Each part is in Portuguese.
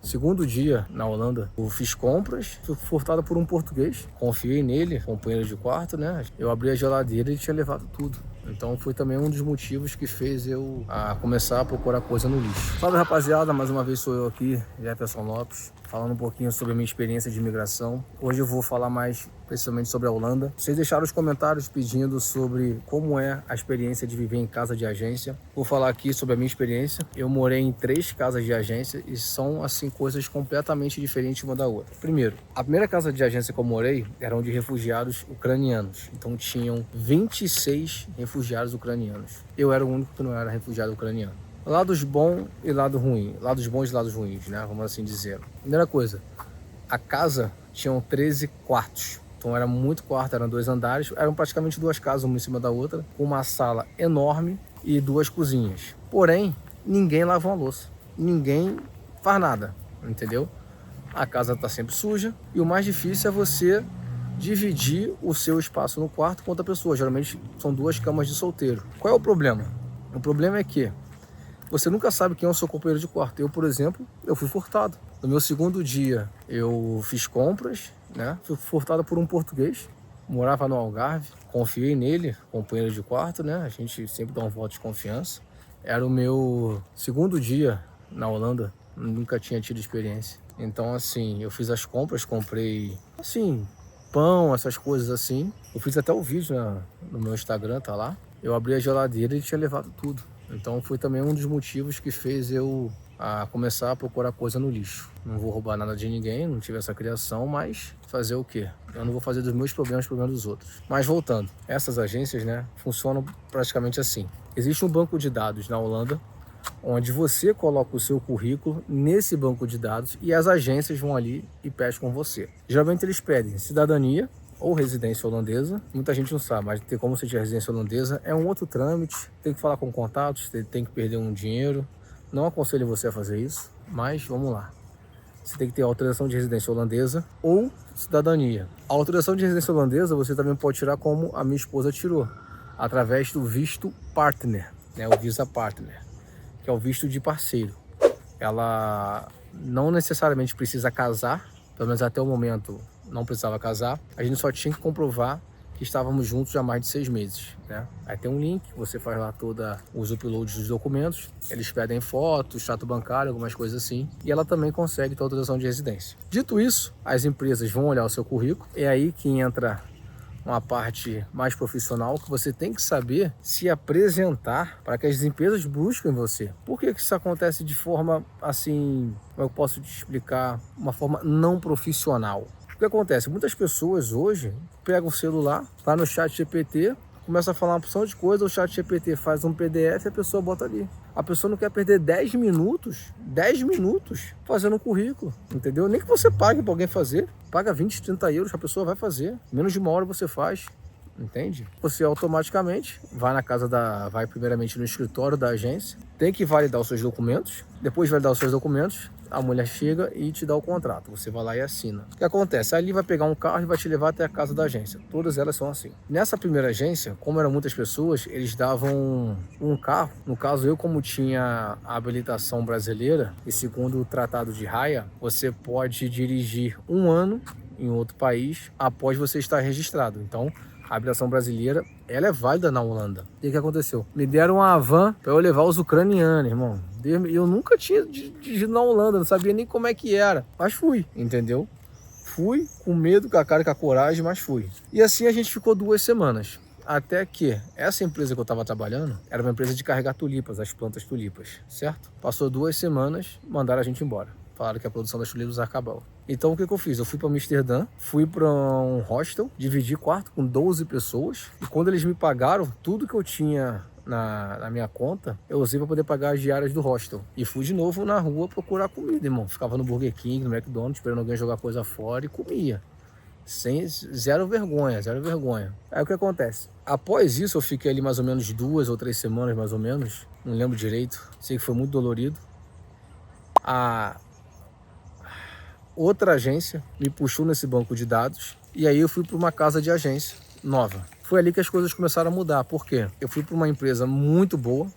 segundo dia na Holanda. Eu fiz compras, fui furtado por um português. Confiei nele, companheiro de quarto, né? Eu abri a geladeira e ele tinha levado tudo. Então foi também um dos motivos que fez eu começar a procurar coisa no lixo. Salve, rapaziada, mais uma vez sou eu aqui, Jefferson Lopes, falando um pouquinho sobre a minha experiência de imigração. Hoje eu vou falar mais precisamente sobre a Holanda. Vocês deixaram os comentários pedindo sobre como é a experiência de viver em casa de agência. Vou falar aqui sobre a minha experiência. Eu morei em 3 casas de agência e são assim coisas completamente diferentes uma da outra. Primeiro, a primeira casa de agência que eu morei era de refugiados ucranianos. Então tinham 26 refugiados ucranianos. Eu era o único que não era refugiado ucraniano. Lados bons e lado ruim. Lados bons e lados ruins, né? Vamos assim dizer. Primeira coisa, a casa tinha 13 quartos. Então era muito quarto, eram 2 andares. Eram praticamente 2 casas, uma em cima da outra. Com uma sala enorme e 2 cozinhas. Porém, ninguém lava uma louça. Ninguém faz nada, entendeu? A casa está sempre suja. E o mais difícil é você dividir o seu espaço no quarto com outra pessoa. Geralmente são 2 camas de solteiro. Qual é o problema? O problema é que você nunca sabe quem é o seu companheiro de quarto. Eu, por exemplo, eu fui furtado. No meu segundo dia, eu fiz compras, né? Fui furtado por um português. Morava no Algarve. Confiei nele, companheiro de quarto, né? A gente sempre dá um voto de confiança. Era o meu segundo dia na Holanda. Nunca tinha tido experiência. Então, assim, eu fiz as compras, comprei, assim, pão, essas coisas assim. Eu fiz até o vídeo no meu Instagram, tá lá. Eu abri a geladeira e ele tinha levado tudo. Então foi também um dos motivos que fez eu começar a procurar coisa no lixo. Não vou roubar nada de ninguém, não tive essa criação, mas fazer o quê? Eu não vou fazer dos meus problemas dos outros. Mas voltando, essas agências, né, funcionam praticamente assim. Existe um banco de dados na Holanda, onde você coloca o seu currículo nesse banco de dados e as agências vão ali e pescam você. Geralmente eles pedem cidadania ou residência holandesa. Muita gente não sabe, mas ter como você ter residência holandesa é um outro trâmite. Tem que falar com contatos, tem que perder um dinheiro. Não aconselho você a fazer isso, mas vamos lá. Você tem que ter autorização de residência holandesa ou cidadania. A autorização de residência holandesa você também pode tirar como a minha esposa tirou, através do visto partner, né? O Visa Partner, que é o visto de parceiro. Ela não necessariamente precisa casar, pelo menos até o momento não precisava casar. A gente só tinha que comprovar que estávamos juntos há mais de 6 meses, né? Aí tem um link, você faz lá todos os uploads dos documentos, eles pedem fotos, extrato bancário, algumas coisas assim, e ela também consegue ter autorização de residência. Dito isso, as empresas vão olhar o seu currículo, é aí que entra uma parte mais profissional, que você tem que saber se apresentar para que as empresas busquem você. Por que isso acontece de forma assim, como eu posso te explicar, uma forma não profissional? O que acontece? Muitas pessoas hoje pegam o celular, vai no chat GPT, começa a falar uma opção de coisa, o chat GPT faz um PDF e a pessoa bota ali. A pessoa não quer perder 10 minutos fazendo um currículo, entendeu? Nem que você pague para alguém fazer, paga 20, 30 euros, a pessoa vai fazer. Menos de 1 hora você faz, entende? Você automaticamente vai primeiramente no escritório da agência, tem que validar os seus documentos, depois de validar os seus documentos, a mulher chega e te dá o contrato. Você vai lá e assina. O que acontece? Ali vai pegar um carro e vai te levar até a casa da agência. Todas elas são assim. Nessa primeira agência, como eram muitas pessoas, eles davam um carro. No caso, eu como tinha a habilitação brasileira, e segundo o Tratado de Haia, você pode dirigir 1 ano em outro país após você estar registrado. Então, a habilitação brasileira, ela é válida na Holanda. E o que aconteceu? Me deram uma van para eu levar os ucranianos, irmão. Eu nunca tinha dirigido na Holanda, não sabia nem como é que era. Mas fui, entendeu? Fui com medo, com a cara e com a coragem, mas fui. E assim a gente ficou 2 semanas. Até que essa empresa que eu estava trabalhando era uma empresa de carregar tulipas, as plantas tulipas, certo? Passou 2 semanas, mandaram a gente embora. Falaram que a produção das tulipas acabou. Então o que eu fiz? Eu fui para Amsterdã, fui para um hostel, dividi quarto com 12 pessoas. E quando eles me pagaram tudo que eu tinha na minha conta, eu usei para poder pagar as diárias do hostel. E fui de novo na rua procurar comida, irmão. Ficava no Burger King, no McDonald's, esperando alguém jogar coisa fora e comia. Zero vergonha. Aí o que acontece? Após isso eu fiquei ali mais ou menos 2 ou 3 semanas, mais ou menos. Não lembro direito. Sei que foi muito dolorido. A outra agência me puxou nesse banco de dados. E aí eu fui para uma casa de agência nova. Foi ali que as coisas começaram a mudar. Por quê? Eu fui para uma empresa muito boa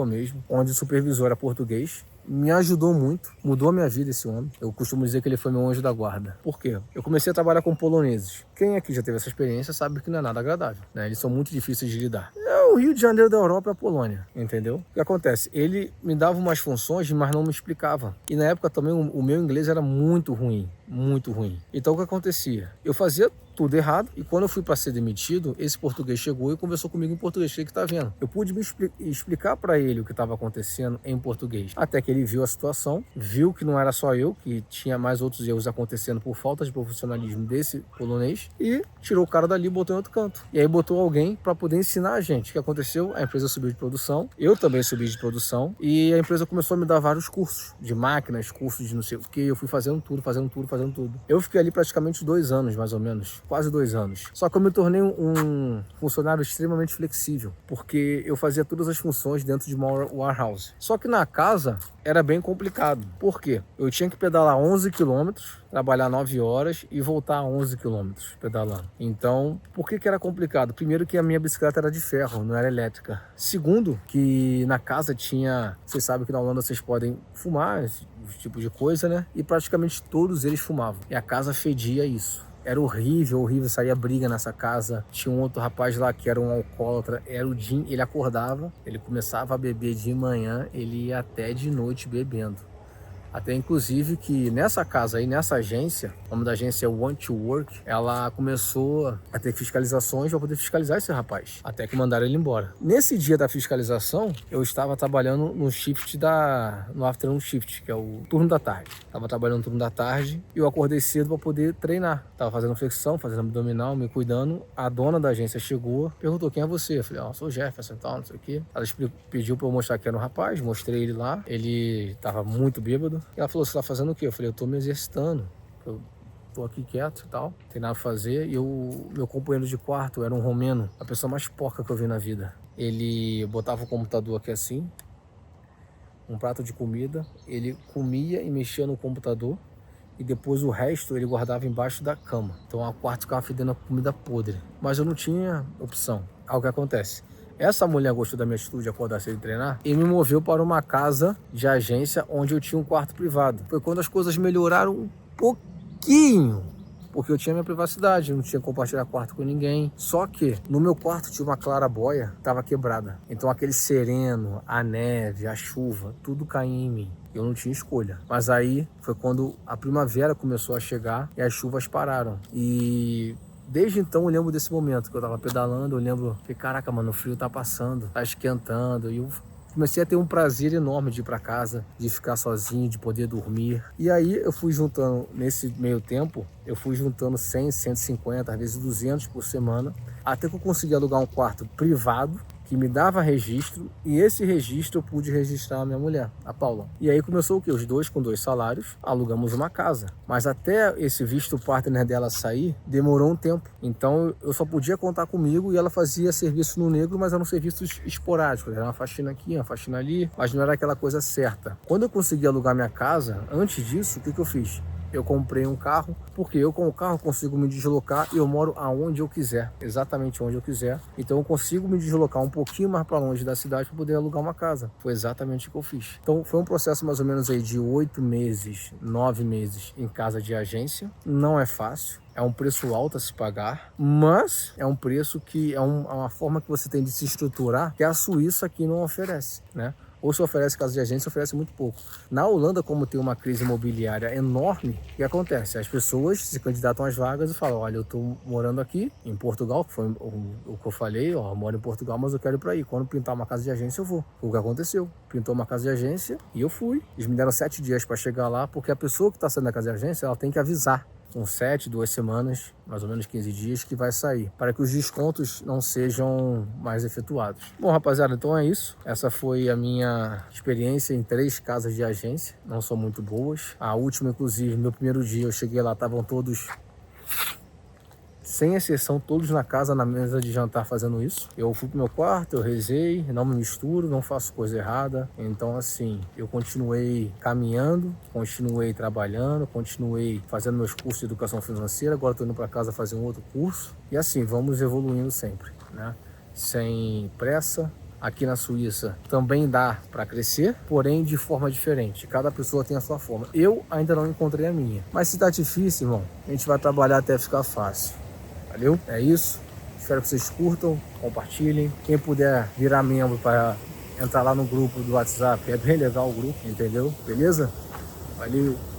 mesmo, onde o supervisor era português. me ajudou muito, mudou a minha vida esse homem. Eu costumo dizer que ele foi meu anjo da guarda. Por quê? Eu comecei a trabalhar com poloneses. Quem aqui já teve essa experiência sabe que não é nada agradável, né? Eles são muito difíceis de lidar. O Rio de Janeiro da Europa é a Polônia, entendeu? O que acontece? Ele me dava umas funções, mas não me explicava. E na época também o meu inglês era muito ruim, muito ruim. Então o que acontecia? Eu fazia tudo errado, e quando eu fui para ser demitido, esse português chegou e conversou comigo em português. O que tá vendo? Eu pude me explicar para ele o que estava acontecendo em português, até que ele viu a situação, viu que não era só eu, que tinha mais outros erros acontecendo por falta de profissionalismo desse polonês, e tirou o cara dali e botou em outro canto. E aí botou alguém para poder ensinar a gente. O que aconteceu? A empresa subiu de produção, eu também subi de produção, e a empresa começou a me dar vários cursos de máquinas, cursos de não sei o que. Eu fui fazendo tudo. Eu fiquei ali praticamente 2 anos, mais ou menos, quase 2 anos. Só que eu me tornei um funcionário extremamente flexível, porque eu fazia todas as funções dentro de uma warehouse. Só que na casa era bem complicado. Por quê? Eu tinha que pedalar 11 quilômetros, trabalhar 9 horas e voltar 11 quilômetros pedalando. Então, por que era complicado? Primeiro que a minha bicicleta era de ferro, não era elétrica. Segundo, que na casa tinha... Vocês sabem que na Holanda vocês podem fumar, esse tipo de coisa, né? E praticamente todos eles fumavam. E a casa fedia isso. Era horrível, saía briga nessa casa. Tinha um outro rapaz lá que era um alcoólatra, era o Jim, ele acordava, ele começava a beber de manhã, ele ia até de noite bebendo. Até inclusive que nessa casa aí, nessa agência, o nome da agência é Want to Work, ela começou a ter fiscalizações para poder fiscalizar esse rapaz, até que mandaram ele embora. Nesse dia da fiscalização, eu estava trabalhando no afternoon shift, que é o turno da tarde. Estava trabalhando no turno da tarde e eu acordei cedo para poder treinar. Estava fazendo flexão, fazendo abdominal, me cuidando. A dona da agência chegou, perguntou quem é você. Eu falei, sou o Jefferson e tal, não sei o quê. Ela pediu para eu mostrar que era um rapaz, mostrei ele lá. Ele estava muito bêbado. E ela falou, você tá fazendo o quê? Eu falei, eu tô me exercitando. Eu tô aqui quieto e tal, não tem nada a fazer. E meu companheiro de quarto era um romeno, a pessoa mais porca que eu vi na vida. Ele botava o computador aqui assim, um prato de comida, ele comia e mexia no computador, e depois o resto ele guardava embaixo da cama. Então o quarto ficava fedendo a comida podre. Mas eu não tinha opção. Aí o que acontece? Essa mulher gostou da minha atitude de acordar cedo e treinar e me moveu para uma casa de agência onde eu tinha um quarto privado. Foi quando as coisas melhoraram um pouquinho, porque eu tinha minha privacidade, não tinha que compartilhar quarto com ninguém. Só que no meu quarto tinha uma claraboia que estava quebrada. Então aquele sereno, a neve, a chuva, tudo caía em mim. Eu não tinha escolha. Mas aí foi quando a primavera começou a chegar e as chuvas pararam. E desde então eu lembro desse momento que eu tava pedalando, eu lembro que, caraca, mano, o frio tá passando, tá esquentando, e eu comecei a ter um prazer enorme de ir pra casa, de ficar sozinho, de poder dormir. E aí eu fui juntando, nesse meio tempo, eu fui juntando 100, 150, às vezes 200 por semana, até que eu consegui alugar um quarto privado, que me dava registro, e esse registro eu pude registrar a minha mulher, a Paula. E aí começou o quê? Os dois com 2 salários, alugamos uma casa. Mas até esse visto partner dela sair, demorou um tempo. Então eu só podia contar comigo e ela fazia serviço no negro, mas eram serviços esporádicos. Era uma faxina aqui, uma faxina ali, mas não era aquela coisa certa. Quando eu consegui alugar minha casa, antes disso, o que eu fiz? Eu comprei um carro, porque eu com o carro consigo me deslocar e eu moro aonde eu quiser, exatamente onde eu quiser. Então eu consigo me deslocar um pouquinho mais para longe da cidade para poder alugar uma casa. Foi exatamente o que eu fiz. Então foi um processo mais ou menos aí de 8 meses, 9 meses em casa de agência. Não é fácil. É um preço alto a se pagar, mas é um preço que é uma forma que você tem de se estruturar que a Suíça aqui não oferece, né? Ou se oferece casa de agência, oferece muito pouco. Na Holanda, como tem uma crise imobiliária enorme, o que acontece? As pessoas se candidatam às vagas e falam, olha, eu estou morando aqui em Portugal, que foi o que eu falei, eu moro em Portugal, mas eu quero ir para aí. Quando pintar uma casa de agência, eu vou. Foi o que aconteceu. Pintou uma casa de agência e eu fui. Eles me deram 7 dias para chegar lá, porque a pessoa que está saindo da casa de agência, ela tem que avisar. Com 7, 2 semanas, mais ou menos 15 dias que vai sair, para que os descontos não sejam mais efetuados. Bom, rapaziada, então é isso. Essa foi a minha experiência em 3 casas de agência, não são muito boas. A última, inclusive, meu primeiro dia, eu cheguei lá, estavam todos, sem exceção, todos na casa, na mesa de jantar fazendo isso. Eu fui pro meu quarto, eu rezei, não me misturo, não faço coisa errada. Então, assim, eu continuei caminhando, continuei trabalhando, continuei fazendo meus cursos de educação financeira. Agora estou indo para casa fazer um outro curso. E assim, vamos evoluindo sempre, né? Sem pressa, aqui na Suíça também dá para crescer, porém de forma diferente. Cada pessoa tem a sua forma. Eu ainda não encontrei a minha. Mas se tá difícil, irmão, a gente vai trabalhar até ficar fácil. Valeu? É isso. Espero que vocês curtam, compartilhem. Quem puder virar membro para entrar lá no grupo do WhatsApp, é bem legal o grupo, entendeu? Beleza? Valeu!